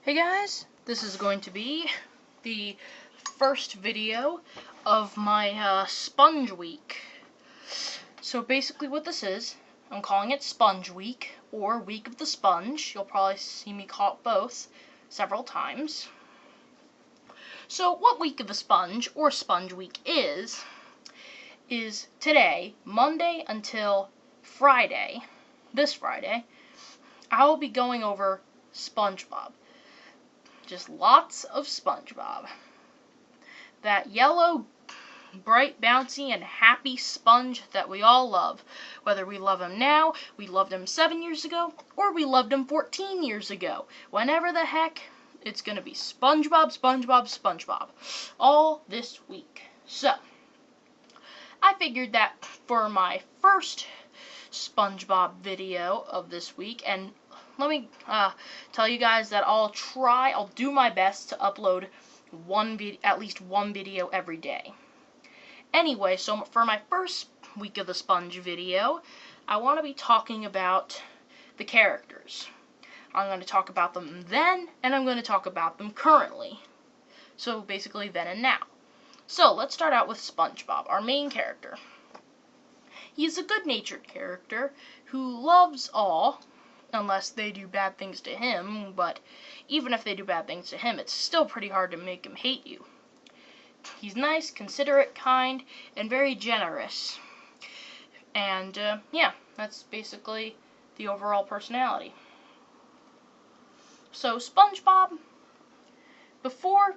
Hey guys, this is going to be the first video of my Sponge Week. So basically what this is, I'm calling it Sponge Week, or Week of the Sponge. You'll probably see me call it both several times. So what Week of the Sponge, or Sponge Week is today, Monday until Friday, this Friday, I will be going over Spongebob. Just lots of Spongebob. That yellow, bright, bouncy, and happy sponge that we all love. Whether we love him now, we loved him 7 years ago, or we loved him 14 years ago. Whenever the heck, it's going to be Spongebob, Spongebob, Spongebob. All this week. So, I figured that for my first Spongebob video of this week, and let me tell you guys that I'll do my best to upload at least one video every day. Anyway, so for my first Week of the Sponge video, I want to be talking about the characters. I'm going to talk about them then, and I'm going to talk about them currently. So basically then and now. So let's start out with Spongebob, our main character. He's a good-natured character who loves all, unless they do bad things to him, but even if they do bad things to him, it's still pretty hard to make him hate you. He's nice, considerate, kind, and very generous. And, yeah, that's basically the overall personality. So, Spongebob, before,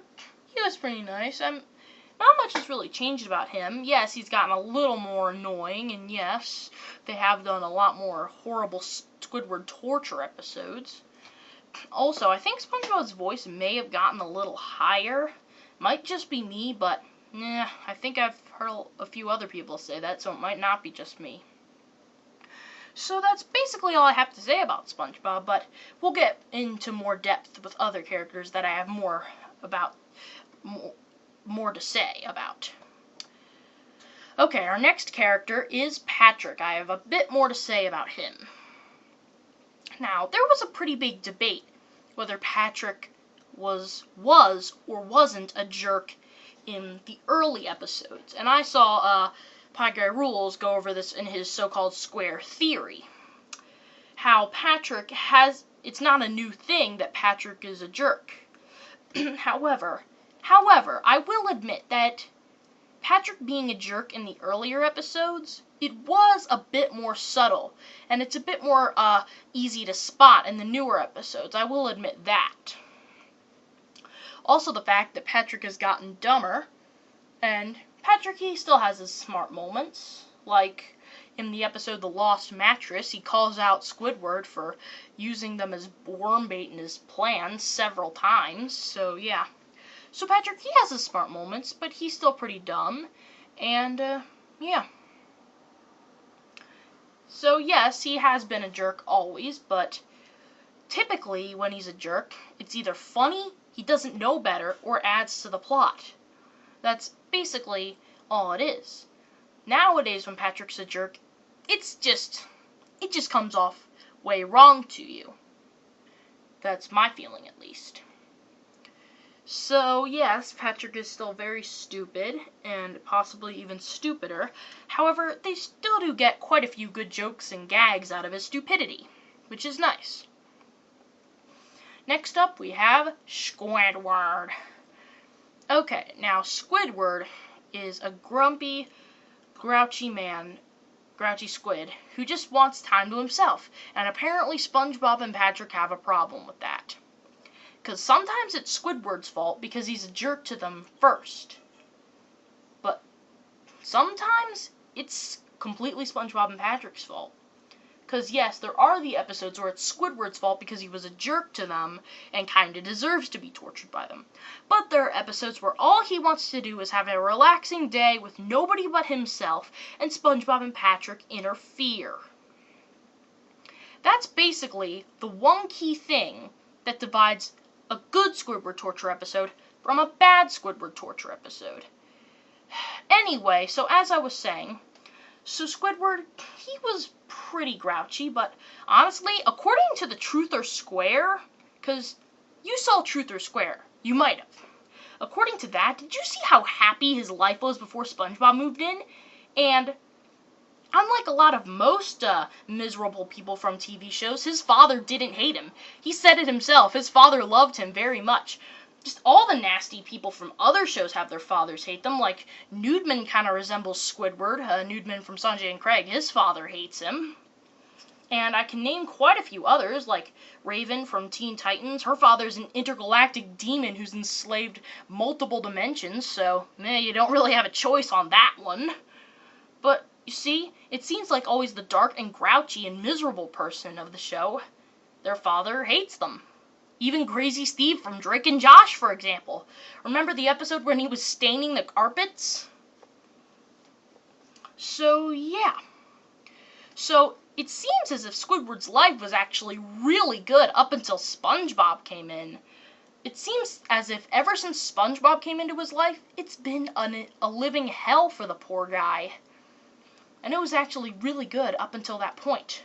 he was pretty nice. Not much has really changed about him. Yes, he's gotten a little more annoying, and yes, they have done a lot more horrible Squidward torture episodes. Also, I think SpongeBob's voice may have gotten a little higher. Might just be me, but I think I've heard a few other people say that, so it might not be just me. So that's basically all I have to say about SpongeBob, but we'll get into more depth with other characters that I have more to say about. Okay, our next character is Patrick. I have a bit more to say about him. Now, there was a pretty big debate whether Patrick was or wasn't a jerk in the early episodes, and I saw Pie Guy Rules go over this in his so-called square theory. How Patrick it's not a new thing that Patrick is a jerk. However, I will admit that Patrick being a jerk in the earlier episodes, it was a bit more subtle, and it's a bit more easy to spot in the newer episodes. I will admit that. Also, the fact that Patrick has gotten dumber, and Patrick, he still has his smart moments, like in the episode The Lost Mattress, he calls out Squidward for using them as worm bait in his plans several times, so yeah. So Patrick, he has his smart moments, but he's still pretty dumb, and, yeah. So yes, he has been a jerk always, but typically when he's a jerk, it's either funny, he doesn't know better, or adds to the plot. That's basically all it is. Nowadays when Patrick's a jerk, it just comes off way wrong to you. That's my feeling, at least. So, yes, Patrick is still very stupid, and possibly even stupider. However, they still do get quite a few good jokes and gags out of his stupidity, which is nice. Next up, we have Squidward. Okay, now Squidward is a grumpy, grouchy squid, who just wants time to himself, and apparently SpongeBob and Patrick have a problem with that. Because sometimes it's Squidward's fault because he's a jerk to them first. But sometimes it's completely SpongeBob and Patrick's fault. Because yes, there are the episodes where it's Squidward's fault because he was a jerk to them and kinda deserves to be tortured by them. But there are episodes where all he wants to do is have a relaxing day with nobody but himself, and SpongeBob and Patrick interfere. That's basically the one key thing that divides a good Squidward torture episode from a bad Squidward torture episode. Anyway, so as I was saying, so Squidward, he was pretty grouchy, but honestly, according to the Truth or Square, because You saw Truth or Square. You might have. According to that, did you see how happy his life was before SpongeBob moved in? And unlike a lot of most miserable people from TV shows, his father didn't hate him. He said it himself. His father loved him very much. Just all the nasty people from other shows have their fathers hate them. Like, Nudeman kind of resembles Squidward. Nudeman from Sanjay and Craig. His father hates him. And I can name quite a few others, like Raven from Teen Titans. Her father's an intergalactic demon who's enslaved multiple dimensions, so you don't really have a choice on that one. But, you see, it seems like always the dark and grouchy and miserable person of the show, their father hates them. Even Crazy Steve from Drake and Josh, for example. Remember the episode when he was staining the carpets? So, yeah. So, it seems as if Squidward's life was actually really good up until SpongeBob came in. It seems as if ever since SpongeBob came into his life, it's been a living hell for the poor guy. And it was actually really good up until that point.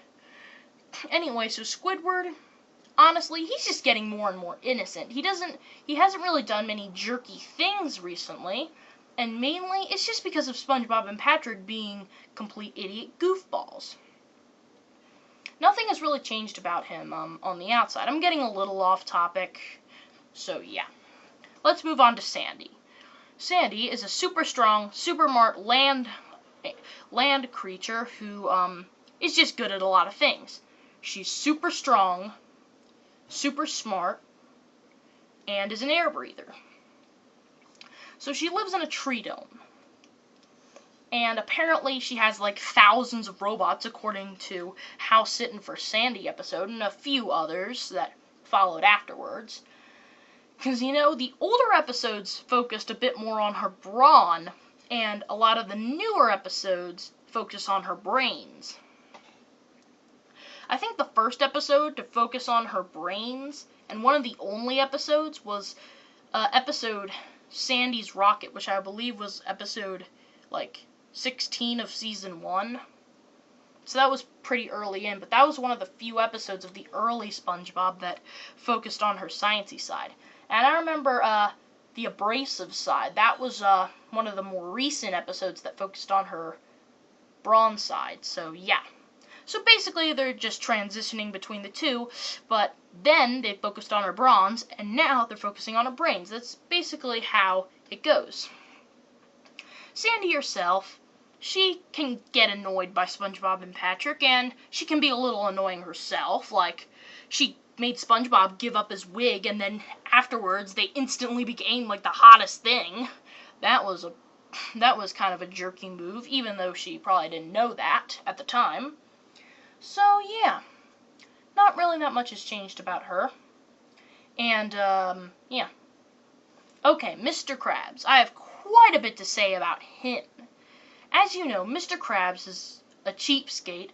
Anyway, so Squidward, honestly, he's just getting more and more innocent. He hasn't really done many jerky things recently, and mainly it's just because of SpongeBob and Patrick being complete idiot goofballs. Nothing has really changed about him on the outside. I'm getting a little off topic, so yeah. Let's move on to Sandy. Sandy is a super strong, super smart land creature who is just good at a lot of things. She's super strong, super smart, and is an air breather. So she lives in a tree dome. And apparently she has like thousands of robots according to House Sittin' for Sandy episode and a few others that followed afterwards. Because, the older episodes focused a bit more on her brawn, and a lot of the newer episodes focus on her brains. I think the first episode to focus on her brains, and one of the only episodes, was episode Sandy's Rocket, which I believe was episode, 16 of season 1. So that was pretty early in, but that was one of the few episodes of the early SpongeBob that focused on her sciencey side. And I remember the abrasive side. That was one of the more recent episodes that focused on her brawn side. So yeah. So basically they're just transitioning between the two, but then they focused on her brawns, and now they're focusing on her brains. That's basically how it goes. Sandy herself, she can get annoyed by SpongeBob and Patrick, and she can be a little annoying herself. Like, she made SpongeBob give up his wig, and then afterwards they instantly became like the hottest thing. That was kind of a jerky move, even though she probably didn't know that at the time. So yeah, not really that much has changed about her. And yeah. Okay, Mr. Krabs. I have quite a bit to say about him. As you know, Mr. Krabs is a cheapskate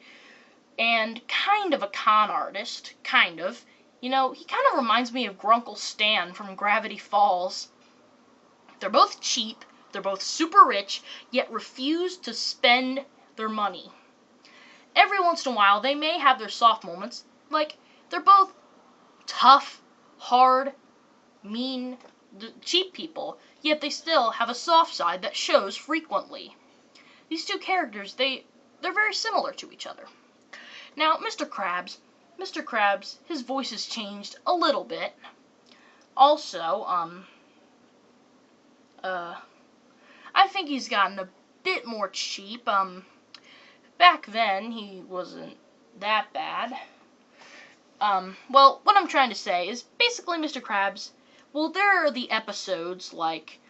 and kind of a con artist, kind of. He kind of reminds me of Grunkle Stan from Gravity Falls. They're both cheap, they're both super rich, yet refuse to spend their money. Every once in a while, they may have their soft moments, like, they're both tough, hard, mean, cheap people, yet they still have a soft side that shows frequently. These two characters, they're very similar to each other. Now, Mr. Krabs, his voice has changed a little bit. Also, I think he's gotten a bit more cheap. Back then, he wasn't that bad. Well, what I'm trying to say is, basically, Mr. Krabs, well, there are the episodes,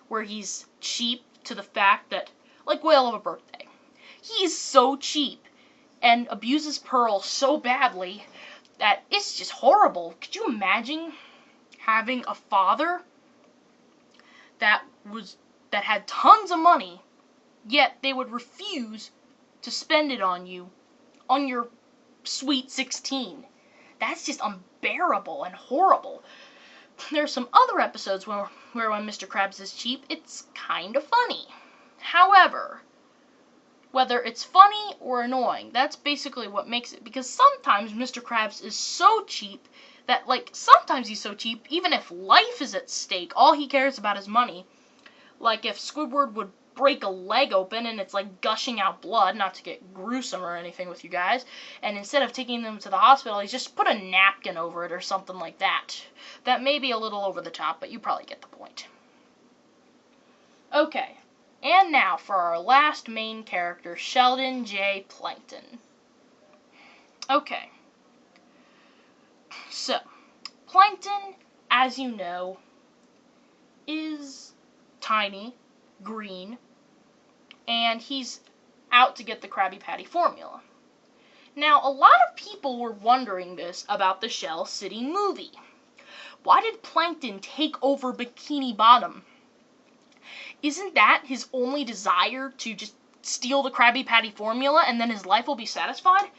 where he's cheap to the fact that, like Whale of a Birthday. He's so cheap and abuses Pearl so badly that it's just horrible. Could you imagine having a father that had tons of money, yet they would refuse to spend it on you on your sweet 16? That's just unbearable and horrible. There's some other episodes where when Mr. Krabs is cheap, it's kind of funny. However, whether it's funny or annoying, that's basically what makes it, because sometimes Mr. Krabs is so cheap that, like, sometimes he's so cheap, even if life is at stake, all he cares about is money. Like, if Squidward would break a leg open and it's, like, gushing out blood, not to get gruesome or anything with you guys, and instead of taking them to the hospital, he's just put a napkin over it or something like that. That may be a little over the top, but you probably get the point. Okay, and now for our last main character, Sheldon J. Plankton. Okay, so, Plankton, as you know, is tiny, green, and he's out to get the Krabby Patty formula. Now, a lot of people were wondering this about the Shell City movie. Why did Plankton take over Bikini Bottom? Isn't that his only desire, to just steal the Krabby Patty formula and then his life will be satisfied?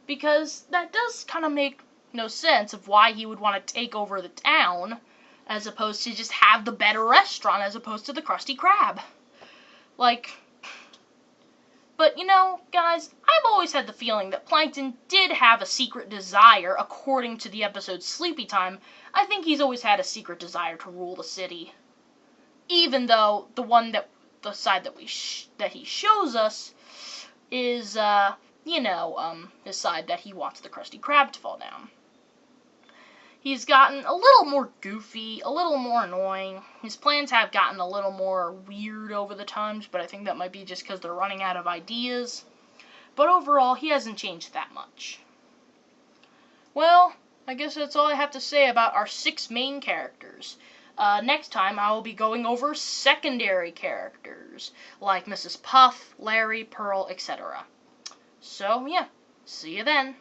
Because that does kind of make no sense of why he would want to take over the town as opposed to just have the better restaurant as opposed to the Krusty Krab. Like, but you know, guys, I've always had the feeling that Plankton did have a secret desire, according to the episode Sleepy Time. I think he's always had a secret desire to rule the city. Even though the side that he shows us is, his side that he wants the Krusty Krab to fall down. He's gotten a little more goofy, a little more annoying. His plans have gotten a little more weird over the times, but I think that might be just because they're running out of ideas. But overall, he hasn't changed that much. Well, I guess that's all I have to say about our 6 main characters. Next time, I will be going over secondary characters, like Mrs. Puff, Larry, Pearl, etc. So, yeah, see you then.